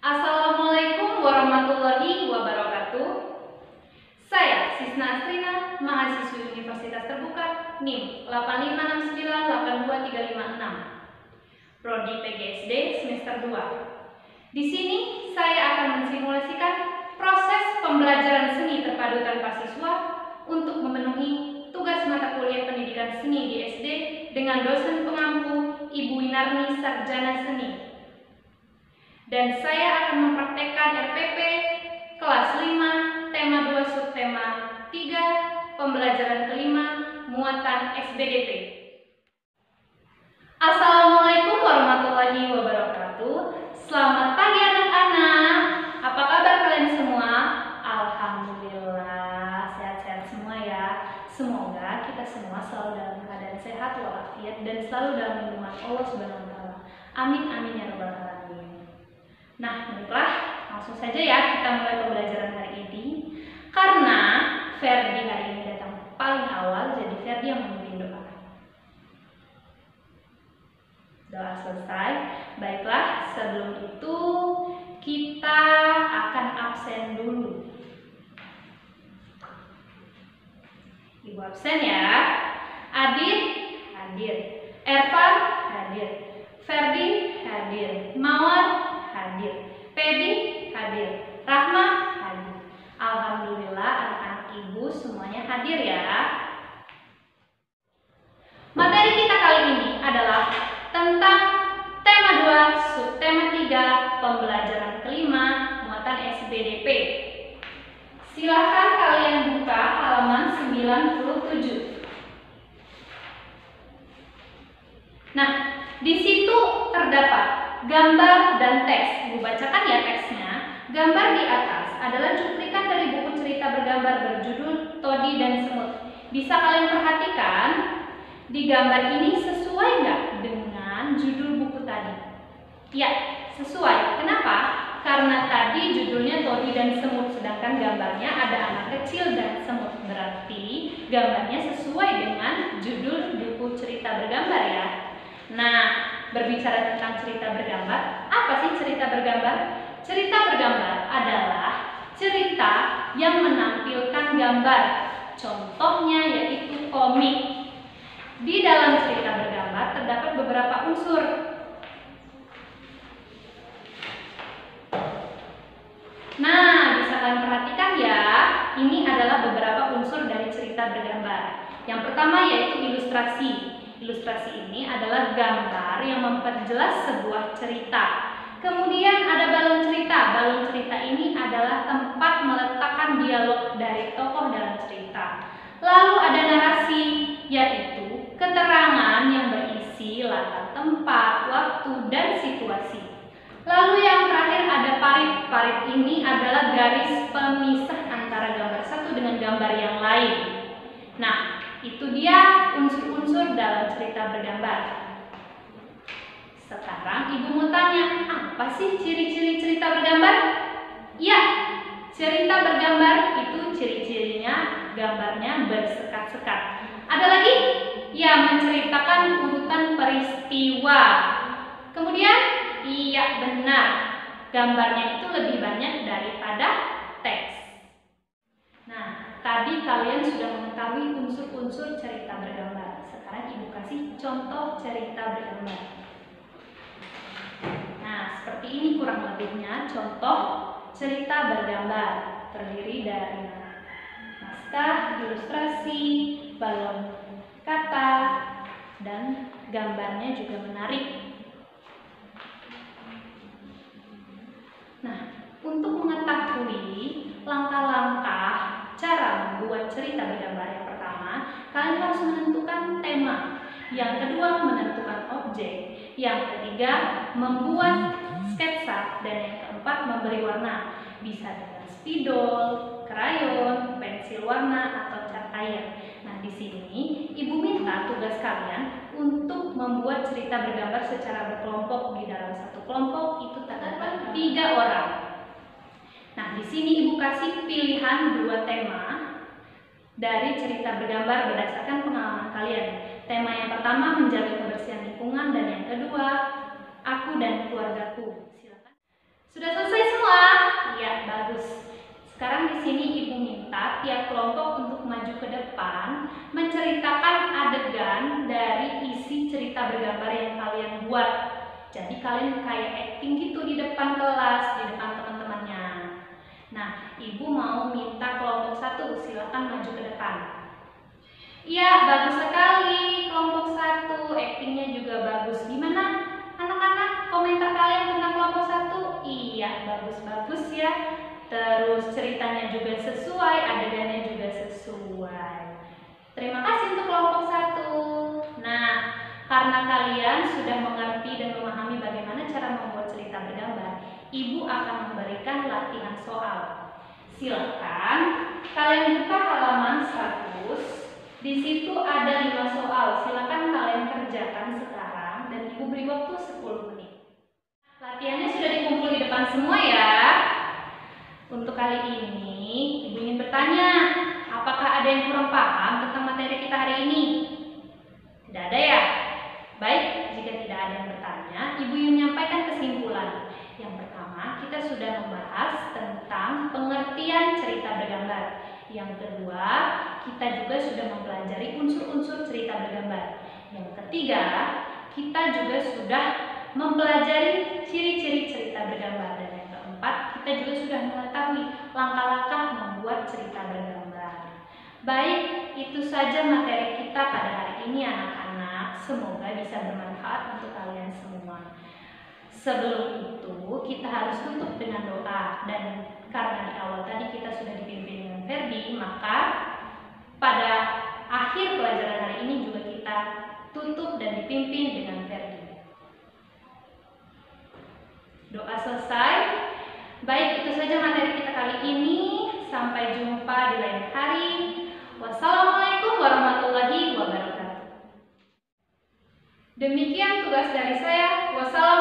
Assalamualaikum warahmatullahi wabarakatuh. Saya Sisna Astrina, mahasiswi Universitas Terbuka NIM 859823556, Prodi PGSD semester 2. Di sini saya akan mensimulasikan proses pembelajaran seni terpadu tanpa siswa untuk memenuhi tugas mata kuliah pendidikan seni di SD dengan dosen pengampu Ibu Winarni Sarjana Seni. Dan saya akan mempraktekkan RPP kelas 5, tema 2, subtema 3, pembelajaran kelima, muatan SBDP. Assalamualaikum warahmatullahi wabarakatuh. Selamat pagi anak-anak. Apa kabar kalian semua? Alhamdulillah, sehat-sehat semua ya. Semoga kita semua selalu dalam keadaan sehat walafiat dan selalu dalam lindungan Allah Subhanahu wa taala. Amin amin ya rabbal alamin. Nah, baiklah, langsung saja ya kita mulai pembelajaran hari ini. Karena Ferdi hari ini datang paling awal, jadi Ferdi yang memimpin doa. Doa selesai. Baiklah, sebelum itu kita akan absen dulu. Ibu absen ya. Adit hadir, Ervan hadir, Ferdi hadir, Mawar hadir, Pebi hadir, Rahma hadir. Alhamdulillah anak-anak ibu semuanya hadir ya. Materi kita kali ini adalah tentang tema 2, subtema 3, pembelajaran kelima, muatan SBDP. Silahkan kalian buka halaman 97. Nah, di situ terdapat gambar dan teks. Ibu bacakan ya teksnya. Gambar di atas adalah cuplikan dari buku cerita bergambar berjudul Todi dan Semut. Bisa kalian perhatikan di gambar ini sesuai nggak dengan judul buku tadi? Ya, sesuai. Kenapa? Karena tadi judulnya Todi dan Semut, sedangkan gambarnya ada anak kecil dan semut. Berarti gambarnya sesuai dengan judul buku cerita bergambar ya. Nah, berbicara tentang cerita bergambar, apa sih cerita bergambar? Cerita bergambar adalah cerita yang menampilkan gambar. Contohnya yaitu komik. Di dalam cerita bergambar terdapat beberapa unsur. Nah, bisa kalian perhatikan ya, ini adalah beberapa unsur dari cerita bergambar. Yang pertama yaitu ilustrasi. Ilustrasi ini adalah gambar yang memperjelas sebuah cerita. Kemudian ada balon cerita. Balon cerita ini adalah tempat meletakkan dialog dari tokoh dalam cerita. Lalu ada narasi, yaitu keterangan yang berisi latar tempat, waktu, dan situasi. Lalu yang terakhir ada parit. Parit ini adalah garis pemisah antara gambar satu dengan gambar yang lain. Nah, itu dia unsur-unsur dalam cerita bergambar. Sekarang ibu mau tanya, apa sih ciri-ciri cerita bergambar? Ya, cerita bergambar itu ciri-cirinya gambarnya bersekat-sekat. Ada lagi? Ya, menceritakan urutan peristiwa. Kemudian, iya benar, gambarnya itu lebih banyak daripada teks. Nah, tadi kalian sudah mengetahui unsur-unsur cerita bergambar. Sekarang ibu kasih contoh cerita bergambar. Nah, seperti ini kurang lebihnya contoh cerita bergambar. Terdiri dari naskah, ilustrasi, balon kata, dan gambarnya juga menarik. Nah, untuk mengetahui langkah-langkah cara membuat cerita bergambar, yang pertama, kalian harus menentukan tema. Yang kedua, menentukan objek. Yang ketiga, membuat sketsa. Dan yang keempat, memberi warna. Bisa dengan spidol, krayon, pensil warna, atau cat air. Nah, di sini ibu minta tugas kalian untuk membuat cerita bergambar secara berkelompok. Di dalam satu kelompok itu terdapat 3 orang. Nah, di sini ibu kasih pilihan 2 tema dari cerita bergambar berdasarkan pengalaman kalian. Tema yang pertama menjaga kebersihan lingkungan dan yang kedua aku dan keluargaku. Silakan. Sudah selesai sini Ibu minta tiap kelompok untuk maju ke depan menceritakan adegan dari isi cerita bergambar yang kalian buat. Jadi kalian kayak acting gitu di depan kelas, di depan teman-temannya. Nah, Ibu mau minta kelompok 1, silakan maju ke depan. Iya, bagus sekali kelompok 1, actingnya juga bagus. Gimana anak-anak, komentar kalian tentang kelompok 1? Iya, bagus-bagus ya. Terus ceritanya juga sesuai, adegannya juga sesuai. Terima kasih untuk kelompok 1. Nah, karena kalian sudah mengerti dan memahami bagaimana cara membuat cerita bergambar, Ibu akan memberikan latihan soal. Silakan kalian buka halaman 100. Di situ ada 5 soal. Silakan kalian kerjakan sekarang dan Ibu beri waktu 10 menit. Latihannya sudah dikumpul di depan semua ya. Untuk kali ini, Ibu ingin bertanya, apakah ada yang kurang paham tentang materi kita hari ini? Tidak ada ya? Baik, jika tidak ada yang bertanya, Ibu ingin menyampaikan kesimpulan. Yang pertama, kita sudah membahas tentang pengertian cerita bergambar. Yang kedua, kita juga sudah mempelajari unsur-unsur cerita bergambar. Yang ketiga, kita juga sudah mempelajari ciri-ciri cerita bergambar. Dan yang keempat, kita juga sudah mengetahui langkah-langkah membuat cerita bergambar. Baik, itu saja materi kita pada hari ini anak-anak. Semoga bisa bermanfaat untuk kalian semua. Sebelum itu, kita harus tutup dengan doa. Dan karena di awal tadi kita sudah dipimpin dengan Ferdi, maka pada akhir pelajaran hari ini juga kita tutup dan dipimpin dengan Ferdi. Doa selesai. Baik, itu saja materi kita kali ini. Sampai jumpa di lain hari. Wassalamualaikum warahmatullahi wabarakatuh. Demikian tugas dari saya. Wassalamualaikum.